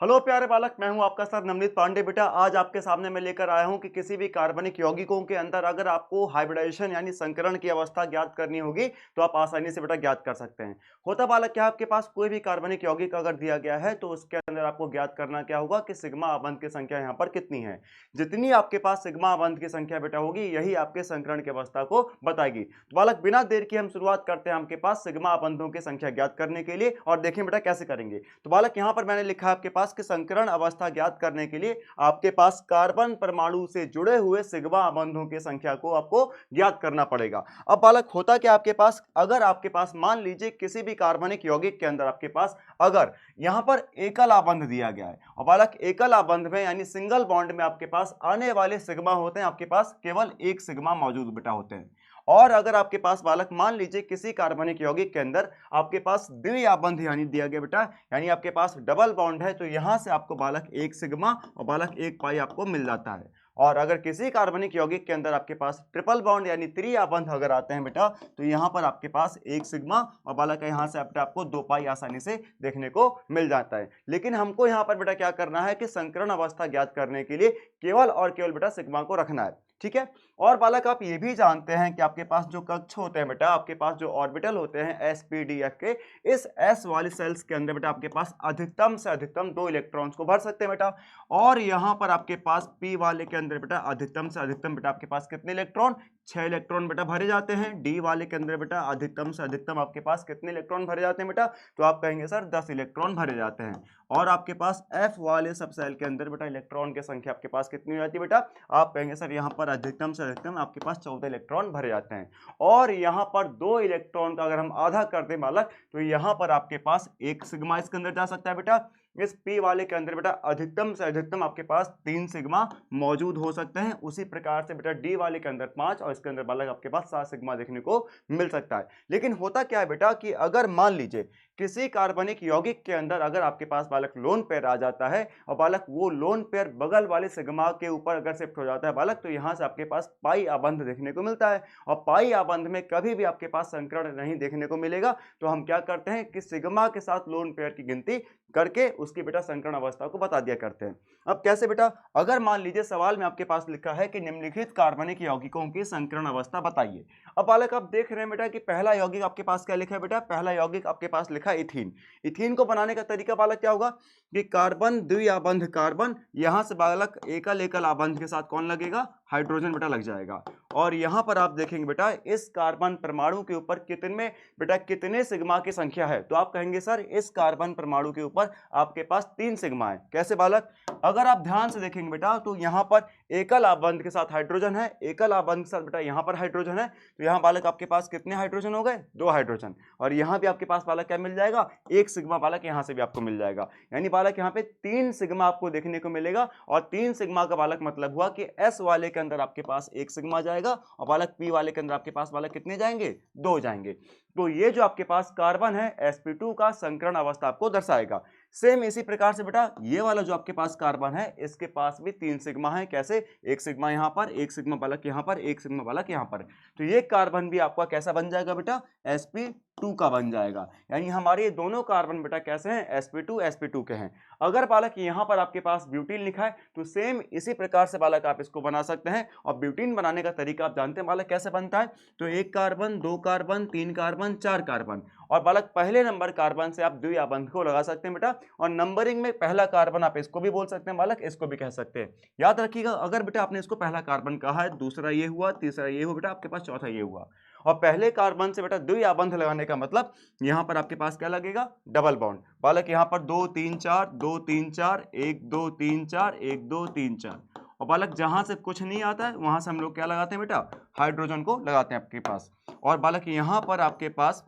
Hello प्यारे बालक, मैं हूं आपका सर नवनीत पांडे। बेटा आज आपके सामने मैं लेकर आया हूं कि किसी भी कार्बनिक यौगिकों के अंदर अगर आपको हाइब्रिडाइजेशन यानी संकरण की अवस्था ज्ञात करनी होगी तो आप आसानी से बेटा ज्ञात कर सकते हैं। होता बालक क्या, आपके पास कोई भी कार्बनिक यौगिक अगर दिया गया है तो उसके अंदर आपको ज्ञात करना क्या होगा कि सिग्मा अबंध की संख्या यहाँ पर कितनी है। जितनी आपके पास सिग्मा अबंध की संख्या बेटा होगी यही आपके संकरण की अवस्था को बताएगी। तो बालक बिना देर के हम शुरुआत करते हैं आपके पास सिग्मा अबंधों की संख्या ज्ञात करने के लिए, और देखें बेटा कैसे करेंगे। तो बालक यहां पर मैंने लिखा है आपके पास कि संकरण अवस्था ज्ञात करने के लिए आपके पास कार्बन परमाणु से जुड़े हुए सिग्मा अबंधों की संख्या को आपको ज्ञात करना पड़ेगा। अब बालक होता क्या, आपके पास अगर आपके पास मान लीजिए किसी भी कार्बनिक यौगिक के अंदर आपके पास अगर यहां पर एकल आबंध दिया गया है और बालक एकल आबंध में यानी सिंगल बॉन्ड में आपके पास आने वाले सिग्मा होते हैं, आपके पास केवल एक सिग्मा मौजूद बेटा होते हैं। और अगर आपके पास बालक मान लीजिए किसी कार्बनिक यौगिक के अंदर आपके पास द्विआबंध यानी दिया गया बेटा, यानी आपके पास डबल बॉन्ड है, तो यहां से आपको बालक एक सिग्मा और बालक एक पाई आपको मिल जाता है। और अगर किसी कार्बनिक यौगिक के अंदर आपके पास ट्रिपल बॉन्ड यानी त्रिआबंध अगर आते हैं बेटा, तो यहां पर आपके पास एक सिग्मा और बालक यहां से आपको दो पाई आसानी से देखने को मिल जाता है। लेकिन हमको यहां पर बेटा क्या करना है कि संकरण अवस्था ज्ञात करने के लिए केवल और केवल बेटा सिग्मा को रखना है, ठीक है। और बालक आप ये भी जानते हैं कि आपके पास जो कक्ष होते हैं बेटा, आपके पास जो ऑर्बिटल होते हैं sp-d-f के, इस s वाली सेल्स के अंदर बेटा आपके पास अधिकतम से अधिकतम 2 इलेक्ट्रॉन्स को भर सकते हैं बेटा। और यहां पर आपके पास p वाले के अंदर बेटा अधिकतम से अधिकतम बेटा आपके पास कितने इलेक्ट्रॉन, 6 इलेक्ट्रॉन बेटा भरे जाते हैं। डी वाले के अंदर बेटा अधिकतम से अधिकतम आपके पास कितने इलेक्ट्रॉन भरे जाते हैं बेटा, तो आप कहेंगे सर 10 इलेक्ट्रॉन भरे जाते हैं। और आपके पास एफ वाले सब सेल के अंदर बेटा इलेक्ट्रॉन की संख्या आपके पास कितनी हो जाती है बेटा, आप कहेंगे सर यहाँ पर अधिकतम से अधिकतम आपके पास 14 इलेक्ट्रॉन भरे जाते हैं। और यहाँ पर 2 इलेक्ट्रॉन का अगर हम आधा कर दें बालक, तो यहाँ पर आपके पास एक सिग्मा इसके अंदर जा सकता है बेटा। इस पी वाले के अंदर बेटा अधिकतम से अधिकतम आपके पास 3 सिग्मा मौजूद हो सकते हैं। उसी प्रकार से बेटा डी वाले के अंदर 5 और इसके अंदर बालक आपके पास 7 सिग्मा देखने को मिल सकता है। लेकिन होता क्या है बेटा कि अगर मान लीजिए किसी कार्बनिक यौगिक के अंदर अगर आपके पास बालक लोन पेयर आ जाता है और बालक वो लोन पेयर बगल वाले सिग्मा के ऊपर अगर शिफ्ट हो जाता है बालक, तो यहां से आपके पास पाई आबंध देखने को मिलता है। और पाई आबंध में कभी भी आपके पास संकरण नहीं देखने को मिलेगा, तो हम क्या करते हैं कि सिग्मा के साथ लोन पेयर की गिनती करके उसकी बेटा संकरण अवस्था को बता दिया करते हैं। अब कैसे बेटा, अगर मान लीजिए सवाल में आपके पास लिखा है कि निम्नलिखित कार्बनिक यौगिकों की संकरण अवस्था बताइए। अब बालक आप देख रहे हैं बेटा कि पहला यौगिक आपके पास क्या लिखा है बेटा, पहला यौगिक आपके पास लिखा है इथीन। इथीन को बनाने का तरीका बालक क्या होगा कि कार्बन द्विआबंध कार्बन, यहां से बालक एकल एकल आबंध के साथ कौन लगेगा, हाइड्रोजन बेटा लग जाएगा। और यहां पर आप देखेंगे बेटा इस कार्बन परमाणु के ऊपर कितने सिग्मा की संख्या है, तो आप कहेंगे सर इस कार्बन परमाणु के ऊपर आपके पास 3 सिग्मा है। कैसे बालक, अगर आप ध्यान से देखेंगे बेटा तो यहां पर एकल आबंध के साथ हाइड्रोजन है, एकल आबंध के साथ बेटा यहां पर हाइड्रोजन है, तो यहां बालक आपके पास कितने हाइड्रोजन हो गए, 2 हाइड्रोजन। और यहां भी आपके पास बालक क्या मिल जाएगा, एक सिग्मा बालक यहां से भी आपको मिल जाएगा। यानी बालक यहां पे 3 सिग्मा आपको देखने को मिलेगा। और 3 सिग्मा का बालक मतलब हुआ कि एस वाले के अंदर आपके पास एक सिग्मा जाएगा और बालक पी वाले के अंदर आपके पास बालक कितने जाएंगे, 2 जाएंगे। तो ये जो आपके पास कार्बन है sp2 का संकरण अवस्था आपको दर्शाएगा। सेम इसी प्रकार से बेटा ये वाला जो आपके पास कार्बन है इसके पास भी 3 सिग्मा है। कैसे, एक सिग्मा यहां पर, एक सिग्मा बालक यहां पर, एक सिग्मा बालक यहां पर। तो ये कार्बन भी आपका कैसा बन जाएगा बेटा, sp2 का बन जाएगा। यानी हमारे ये दोनों कार्बन बेटा कैसे हैं, sp2 के हैं। अगर बालक यहां पर आपके पास ब्यूटीन लिखा है तो सेम इसी प्रकार से बालक आप इसको बना सकते हैं। और ब्यूटीन बनाने का तरीका आप जानते हैं बालक कैसे बनता है, तो एक कार्बन, 2 कार्बन, 3 कार्बन, 4 कार्बन। और बालक पहले नंबर कार्बन से आप द्विआबंध को लगा सकते हैं बेटा। और नंबरिंग में पहला कार्बन आप इसको भी बोल सकते हैं बालक, इसको भी कह सकते हैं। याद रखिएगा अगर बेटा आपने इसको पहला कार्बन कहा है, दूसरा ये हुआ, तीसरा ये हुआ बेटा, आपके पास चौथा ये हुआ। और पहले कार्बन से बेटा द्विआबंध लगाने का मतलब यहां पर आपके पास क्या लगेगा, डबल बॉन्ड। बालक यहां पर 2 3 4, 2 3 4, 1 2 3 4, 1 2 3 4। और बालक जहां से कुछ नहीं आता है वहां से हम लोग क्या लगाते हैं बेटा, हाइड्रोजन को लगाते हैं आपके पास। और बालक यहां पर आपके पास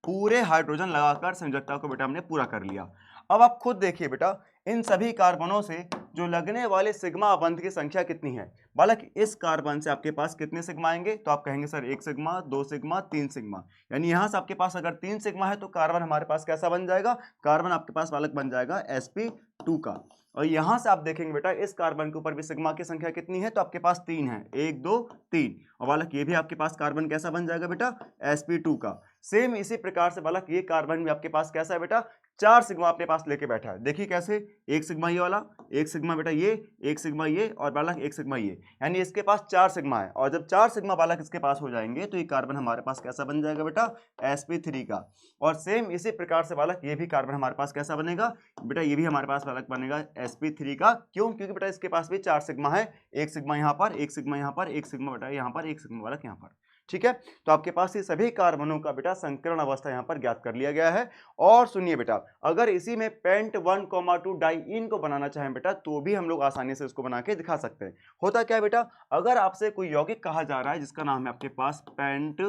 पूरे हाइड्रोजन लगाकर संयोजकता को बेटा हमने पूरा कर लिया। अब आप खुद देखिए बेटा इन सभी कार्बनों से जो लगने वाले सिग्मा अबंध की संख्या कितनी है। बालक इस कार्बन से आपके पास कितने सिग्मा आएंगे, तो आप कहेंगे सर 1 सिग्मा, 2 सिग्मा, 3 सिग्मा। यानी यहां से आपके पास अगर 3 सिग्मा है तो कार्बन हमारे पास कैसा बन जाएगा, कार्बन आपके पास बालक बन जाएगा sp2 का। और यहां से आप देखेंगे बेटा इस कार्बन के ऊपर भी सिग्मा की संख्या कितनी है, तो आपके पास 3 है, 1 2 3। और बालक ये भी आपके पास कार्बन कैसा बन जाएगा बेटा, sp2 का। सेम इसी प्रकार से बालक ये कार्बन भी आपके पास कैसा है बेटा, 4 सिग्मा अपने पास लेके बैठा है। देखिए कैसे, एक सिग्मा ये वाला, एक सिग्मा बेटा ये, एक सिग्मा ये और बालक एक सिग्मा ये, यानी इसके पास 4 सिग्मा है। और जब 4 सिग्मा बालक इसके पास हो जाएंगे तो ये कार्बन हमारे पास कैसा बन जाएगा बेटा, sp3 का। और सेम इसी प्रकार से बालक ये भी कार्बन हमारे पास कैसा बनेगा बेटा, ये भी हमारे पास बालक बनेगा sp3 का। क्यों? क्योंकि बेटा इसके पास भी 4 सिग्मा है, एक सिग्मा यहाँ पर, एक सिग्मा यहाँ पर, एक सिग्मा बेटा यहाँ पर, एक सिग्मा बालक यहाँ पर। ठीक है, तो आपके पास ये सभी कार्बनों का बेटा संकरण अवस्था यहाँ पर ज्ञात कर लिया गया है। और सुनिए बेटा, अगर इसी में पेंट 1,2 डाइईन को बनाना चाहें बेटा तो भी हम लोग आसानी से इसको बना के दिखा सकते हैं। होता क्या है बेटा, अगर आपसे कोई यौगिक कहा जा रहा है जिसका नाम है आपके पास पेंट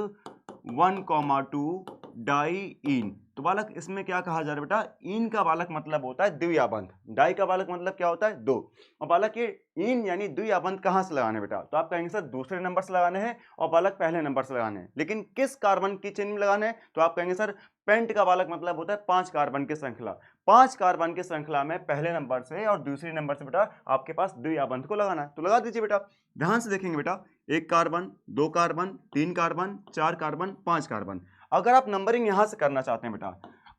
1,2 डाइईन, तो बालक इसमें क्या कहा जा रहा है बेटा, इन का बालक मतलब होता है द्विआबंध, डाई का बालक मतलब क्या होता है, 2। और बालक ये इन यानी द्विआबंध कहाँ से लगाने बेटा, तो आप कहेंगे सर दूसरे नंबर से लगाने हैं और बालक पहले नंबर से लगाने हैं, लेकिन किस कार्बन की चेन में लगाने हैं, तो आप कहेंगे सर पेंट का बालक मतलब होता है 5 कार्बन की श्रृंखला। 5 कार्बन की श्रृंखला में पहले नंबर से और दूसरे नंबर से बेटा आपके पास द्विआबंध को लगाना है, तो लगा दीजिए बेटा। ध्यान से देखेंगे बेटा, 1 carbon, 2 carbon, 3 carbon, 4 carbon, 5 carbon. अगर आप नंबरिंग यहां से करना चाहते हैं बेटा,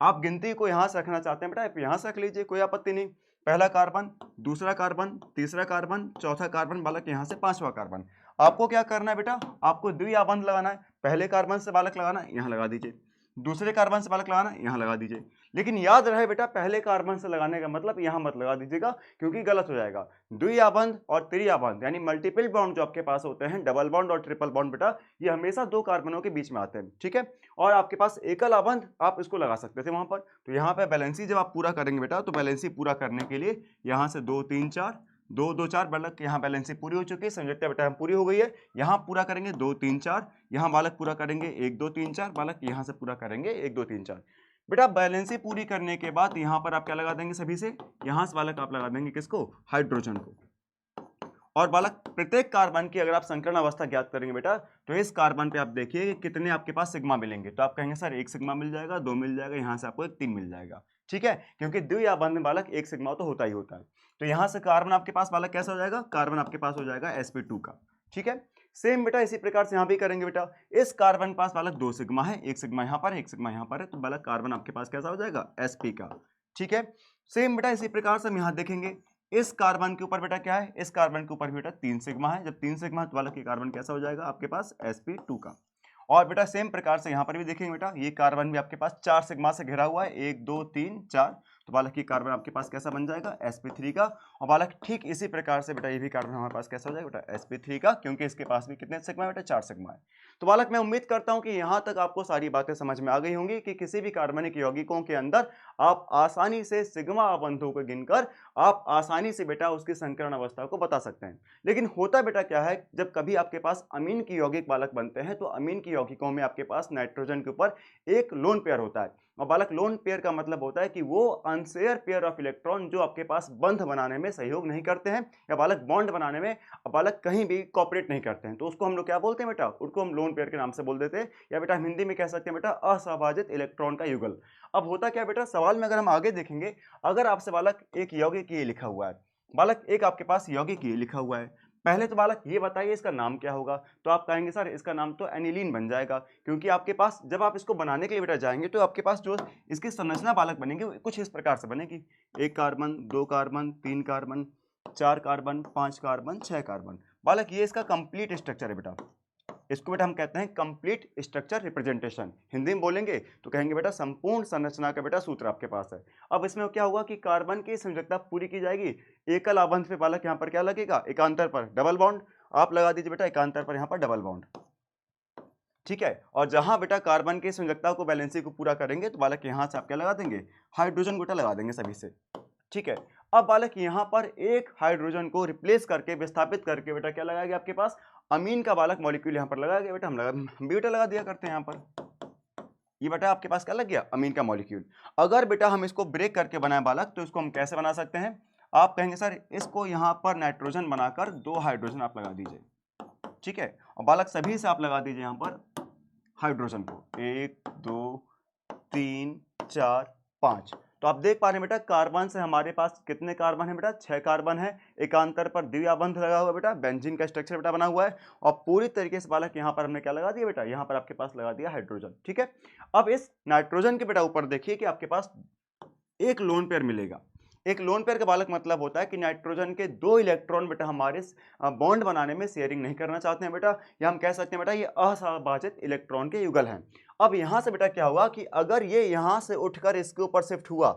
आप गिनती को यहां से रखना चाहते हैं बेटा, आप यहां से रख लीजिए, कोई आपत्ति नहीं। पहला कार्बन, दूसरा कार्बन, तीसरा कार्बन, चौथा कार्बन, बालक यहां से 5वां कार्बन। आपको क्या करना है बेटा, आपको द्विआबंध लगाना है। पहले कार्बन से बालक लगाना है, यहां लगा दीजिए, दूसरे कार्बन से बालक लगाना है, यहां लगा दीजिए। लेकिन याद रहे बेटा, पहले कार्बन से लगाने का मतलब यहां मत लगा दीजिएगा, क्योंकि गलत हो जाएगा। द्विआबंध और त्रिआबंध यानी मल्टीपल बॉन्ड जो आपके पास होते हैं, डबल बॉन्ड और ट्रिपल बॉन्ड बेटा, ये हमेशा 2 कार्बनों के बीच में आते हैं। ठीक है, और आपके पास एकल आबंध आप इसको लगा सकते थे वहां पर। तो यहाँ पे बैलेंसी जब आप पूरा करेंगे बेटा, तो बैलेंसी पूरा करने के लिए यहाँ से 2 3 4, 2 2 4 बालक, यहाँ बैलेंसी पूरी हो चुकी है, संयुक्ता बेटा पूरी हो गई है। यहाँ पूरा करेंगे 2 3 4, यहाँ बालक पूरा करेंगे 1 2 3 4, बालक यहाँ से पूरा करेंगे 1 2 3 4। बेटा बैलेंसी पूरी करने के बाद यहाँ पर आप क्या लगा देंगे, सभी से यहाँ से बालक आप लगा देंगे किसको, हाइड्रोजन को। और बालक प्रत्येक कार्बन की अगर आप संकरण अवस्था ज्ञात करेंगे बेटा, तो इस कार्बन पे आप देखिए कितने आपके पास सिग्मा मिलेंगे, तो आप कहेंगे सर 1 सिग्मा मिल जाएगा, 2 मिल जाएगा, यहाँ से आपको 1 3 मिल जाएगा। ठीक है, क्योंकि द्विआबंध में बालक 1 सिग्मा तो होता ही होता है। तो यहाँ से कार्बन आपके पास बालक कैसा हो जाएगा, कार्बन आपके पास हो जाएगा sp2 का। ठीक है, सेम बेटा इसी प्रकार से यहाँ भी करेंगे बेटा। इस कार्बन पास बालक 2 सिग्मा है, 1 सिग्मा यहाँ पर, 1 सिग्मा यहाँ पर है, तो बालक कार्बन आपके पास कैसा हो जाएगा, sp का। ठीक है, सेम बेटा इसी प्रकार से हम यहाँ देखेंगे, इस कार्बन के ऊपर बेटा क्या है, इस कार्बन के ऊपर बेटा 3 सिग्मा है। जब 3 सिग्मा है तो बालक ये कार्बन कैसा हो जाएगा आपके पास, sp2 का। और बेटा सेम प्रकार से यहाँ पर भी देखेंगे बेटा, ये कार्बन भी आपके पास 4 सिग्मा से घिरा हुआ है, 1 2 3 4, तो बालक ये कार्बन आपके पास कैसा बन जाएगा, sp3 का। और बालक ठीक इसी प्रकार से बेटा ये भी कार्बन हमारे पास कैसा हो जाएगा बेटा, sp3 का, क्योंकि इसके पास भी कितने सिग्मा है बेटा, 4 सिग्मा है। तो बालक मैं उम्मीद करता हूं कि यहाँ तक आपको सारी बातें समझ में आ गई होंगी कि किसी भी कार्बनिक यौगिकों के अंदर आप आसानी से सिग्मा आबंधों को गिनकर आप आसानी से बेटा उसकी संकरण अवस्था को बता सकते हैं। लेकिन होता बेटा क्या है, जब कभी आपके पास अमीन की यौगिक बालक बनते हैं, तो अमीन की यौगिकों में आपके पास नाइट्रोजन के ऊपर एक लोन पेयर होता है। और बालक लोन पेयर का मतलब होता है कि वो अनशेयर पेयर ऑफ इलेक्ट्रॉन जो आपके पास बंध बनाने में सहयोग नहीं करते हैं, या बालक बॉन्ड बनाने में बालक कहीं भी कॉपरेट नहीं करते हैं, तो उसको हम लोग क्या बोलते हैं बेटा, उसको हम लोन पेयर के नाम से बोल देते हैं, या बेटा हम हिंदी में कह सकते हैं बेटा असहभाजित इलेक्ट्रॉन का युगल। अब होता क्या बेटा, सवाल में अगर हम आगे देखेंगे, अगर आपसे बालक एक यौगिक ये लिखा हुआ है, बालक एक आपके पास यौगिक ये लिखा हुआ है, पहले तो बालक ये बताइए इसका नाम क्या होगा, तो आप कहेंगे सर इसका नाम तो एनिलीन बन जाएगा, क्योंकि आपके पास जब आप इसको बनाने के लिए बेटा जाएंगे तो आपके पास जो इसकी संरचना बालक बनेगी वो कुछ इस प्रकार से बनेगी, 1 carbon, 2 carbon, 3 carbon, 4 carbon, 5 carbon, 6 carbon. बालक ये इसका कंप्लीट स्ट्रक्चर है बेटा, इसको बेटा हम कहते हैं कंप्लीट स्ट्रक्चर रिप्रेजेंटेशन। हिंदी में बोलेंगे तो कहेंगे बेटा संपूर्ण संरचना का बेटा सूत्र आपके पास है। अब इसमें क्या होगा कि कार्बन की संयोजकता पूरी की जाएगी, एकल आबंध पे बालक यहाँ पर क्या लगेगा, एकांतर पर डबल बॉन्ड, आप लगा दीजिए बेटा एकांतर पर यहाँ पर डबल बॉन्ड। ठीक है, और जहां बेटा कार्बन की संयोजकता को बैलेंसी को पूरा करेंगे तो बालक यहाँ से आप क्या लगा देंगे, हाइड्रोजन बेटा लगा देंगे सभी से। ठीक है, अब बालक यहाँ पर एक हाइड्रोजन को रिप्लेस करके विस्थापित करके बेटा क्या लगाया गया आपके पास, अमीन का बालक मॉलिक्यूल यहाँ पर लगाया गया बेटा, हम भी बेटा लगा दिया करते हैं यहाँ पर, ये बेटा आपके पास क्या लग गया, अमीन का मॉलिक्यूल। अगर बेटा हम इसको ब्रेक करके बनाए बालक, तो इसको हम कैसे बना सकते हैं, आप कहेंगे सर इसको यहाँ पर नाइट्रोजन बनाकर 2 हाइड्रोजन आप लगा दीजिए। ठीक है, और बालक सभी से आप लगा दीजिए यहाँ पर हाइड्रोजन को, 1 2 3 4 5, तो आप देख पा रहे हैं बेटा कार्बन से हमारे पास कितने कार्बन है बेटा, 6 कार्बन है। एकांतर पर द्विआबंध लगा हुआ है बेटा, बेंजीन का स्ट्रक्चर बेटा बना हुआ है। और पूरी तरीके से बालक यहाँ पर हमने क्या लगा दिया बेटा, यहाँ पर आपके पास लगा दिया हाइड्रोजन। ठीक है, अब इस नाइट्रोजन के बेटा ऊपर देखिए कि आपके पास एक लोन पेयर मिलेगा। एक लोन पेयर का बालक मतलब होता है कि नाइट्रोजन के 2 इलेक्ट्रॉन बेटा हमारे बॉन्ड बनाने में शेयरिंग नहीं करना चाहते हैं बेटा, या हम कह सकते हैं बेटा ये असहभाजित इलेक्ट्रॉन के युगल हैं। अब यहां से बेटा क्या हुआ कि अगर ये यहां से उठकर इसके ऊपर शिफ्ट हुआ,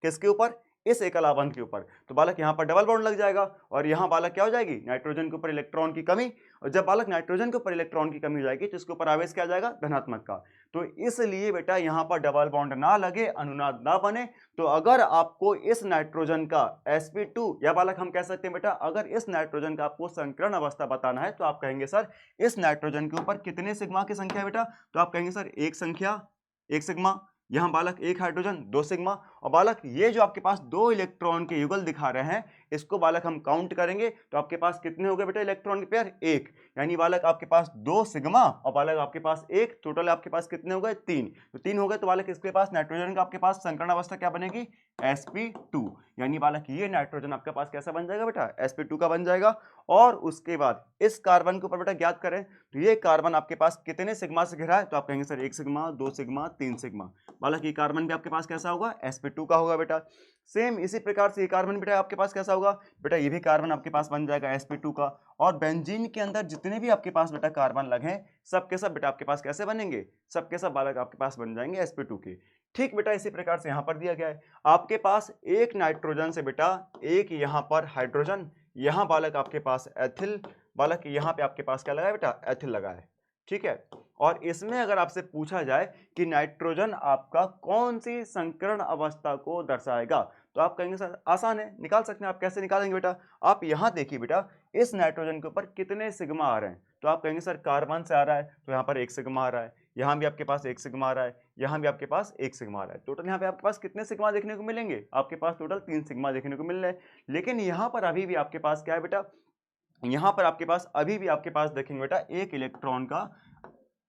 किसके ऊपर, इस एकल आबंध के ऊपर, तो बालक यहाँ पर डबल बॉन्ड लग जाएगा और यहाँ बालक क्या हो जाएगी, नाइट्रोजन के ऊपर इलेक्ट्रॉन की कमी। और जब बालक नाइट्रोजन के ऊपर इलेक्ट्रॉन की कमी हो जाएगी तो इसके ऊपर आवेश क्या आ जाएगा, धनात्मक का। तो इसलिए बेटा यहाँ पर डबल बॉन्ड ना लगे, अनुनाद ना बने। तो अगर आपको इस नाइट्रोजन का sp2, या बालक हम कह सकते हैं बेटा अगर इस नाइट्रोजन का आपको संकरण अवस्था बताना है तो आप कहेंगे सर इस नाइट्रोजन के ऊपर कितने सिग्मा की संख्या है बेटा, तो आप कहेंगे सर एक संख्या, एक सिग्मा। यहाँ बालक एक हाइड्रोजन, 2 सिग्मा। और बालक ये जो आपके पास 2 इलेक्ट्रॉन के युगल दिखा रहे हैं, इसको बालक हम काउंट करेंगे तो आपके पास कितने हो गए बेटा इलेक्ट्रॉन के पेयर, एक। यानी बालक आपके पास 2 सिग्मा और बालक आपके पास एक, टोटल आपके पास कितने हो गए, 3। तो 3 हो गए तो बालक इसके पास नाइट्रोजन का आपके पास संकरण अवस्था क्या बनेगी, sp2। यानी बालक ये नाइट्रोजन आपके पास कैसा बन जाएगा बेटा, sp2 का बन जाएगा। और उसके बाद इस कार्बन के ऊपर बेटा ज्ञात करें तो ये कार्बन आपके पास कितने सिग्मा से घिरा है, तो आप कहेंगे सर 1 सिग्मा, 2 सिग्मा, 3 सिग्मा। बालक ये कार्बन भी आपके पास कैसा होगा, sp2 का होगा बेटा। सेम इसी प्रकार से ये कार्बन बेटा आपके पास कैसा होगा बेटा, ये भी कार्बन आपके पास बन जाएगा sp2 का। और बेंजीन के अंदर जितने भी आपके पास बेटा कार्बन लगे सब के सब बेटा आपके पास कैसे बनेंगे, सब के सब बालक आपके पास बन जाएंगे sp2 के। ठीक बेटा, इसी प्रकार से यहाँ पर दिया गया है आपके पास एक नाइट्रोजन से बेटा एक यहाँ पर हाइड्रोजन, यहाँ बालक आपके पास एथिल, बालक यहाँ पे आपके पास क्या लगा है बेटा, एथिल लगा है। ठीक है, और इसमें अगर आपसे पूछा जाए कि नाइट्रोजन आपका कौन सी संकरण अवस्था को दर्शाएगा, तो आप कहेंगे सर आसान है, निकाल सकते हैं। आप कैसे निकालेंगे बेटा, आप यहाँ देखिए बेटा इस नाइट्रोजन के ऊपर कितने सिग्मा आ रहे हैं, तो आप कहेंगे सर कार्बन से आ रहा है तो यहाँ पर 1 सिग्मा आ रहा है, यहाँ भी आपके पास 1 सिग्मा आ रहा है, यहाँ भी आपके पास 1 सिग्मा आ रहा है। टोटल यहाँ पे आपके पास कितने सिग्मा देखने को मिलेंगे, आपके पास टोटल 3 सिग्मा देखने को मिल रहे हैं। लेकिन यहाँ पर अभी भी आपके पास क्या है बेटा, यहाँ पर आपके पास अभी भी आपके पास देखेंगे बेटा एक इलेक्ट्रॉन का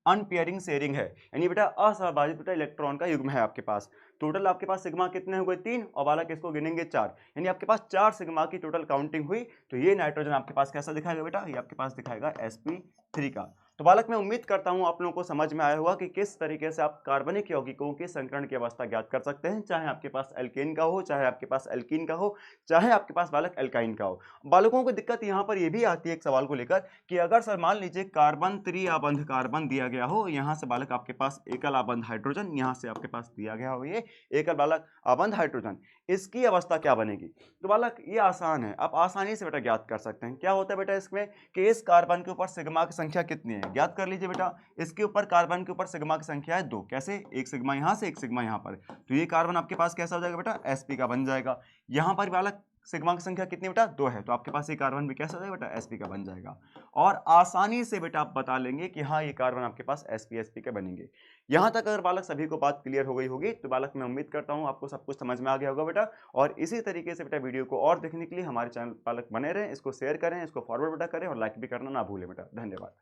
अनपेयरिंग शेयरिंग है, यानी बेटा असहभाजित बेटा इलेक्ट्रॉन का युग्म है आपके पास। टोटल आपके पास सिग्मा कितने हो गए, 3, और बालक इसको गिनेंगे 4, यानी आपके पास 4 सिग्मा की टोटल काउंटिंग हुई। तो ये नाइट्रोजन आपके पास कैसा दिखाएगा बेटा, ये आपके पास दिखाएगा sp3 का। तो बालक मैं उम्मीद करता हूं आप लोगों को समझ में आया होगा कि किस तरीके से आप कार्बनिक यौगिकों के संकरण की अवस्था ज्ञात कर सकते हैं, चाहे आपके पास एल्केन का हो, चाहे आपके पास एल्कीन का हो, चाहे आपके पास बालक एल्काइन का हो। बालकों को दिक्कत यहाँ पर यह भी आती है एक सवाल को लेकर कि अगर सर मान लीजिए कार्बन त्रिआबंध कार्बन दिया गया हो, यहाँ से बालक आपके पास एकल आबंध हाइड्रोजन, यहाँ से आपके पास दिया गया हो ये एकल बालक आबंध हाइड्रोजन, इसकी अवस्था क्या बनेगी। तो बालक ये आसान है, आप आसानी से बेटा ज्ञात कर सकते हैं। क्या होता है बेटा इसमें कि इस कार्बन के ऊपर सिग्मा की संख्या कितनी है, ज्ञात कर लीजिए बेटा। इसके ऊपर कार्बन के ऊपर सिग्मा की संख्या है 2, कैसे, 1 सिग्मा यहाँ से 1 सिग्मा यहाँ पर, तो ये कार्बन आपके पास कैसा हो जाएगा बेटा, sp का बन जाएगा। यहाँ पर बालक सिग्मा की संख्या कितनी बेटा, 2 है, तो आपके पास ये कार्बन भी कैसा हो जाएगा बेटा, sp का बन जाएगा। और आसानी से बेटा आप बता लेंगे कि हाँ ये कार्बन आपके पास sp के बनेंगे। यहाँ तक अगर बालक सभी को बात क्लियर हो गई होगी तो बालक मैं उम्मीद करता हूँ आपको सब कुछ समझ में आ गया होगा बेटा। और इसी तरीके से बेटा वीडियो को और देखने के लिए हमारे चैनल बालक बने रहें, इसको शेयर करें, इसको फॉरवर्ड बेटा करें और लाइक भी करना ना भूलें बेटा। धन्यवाद।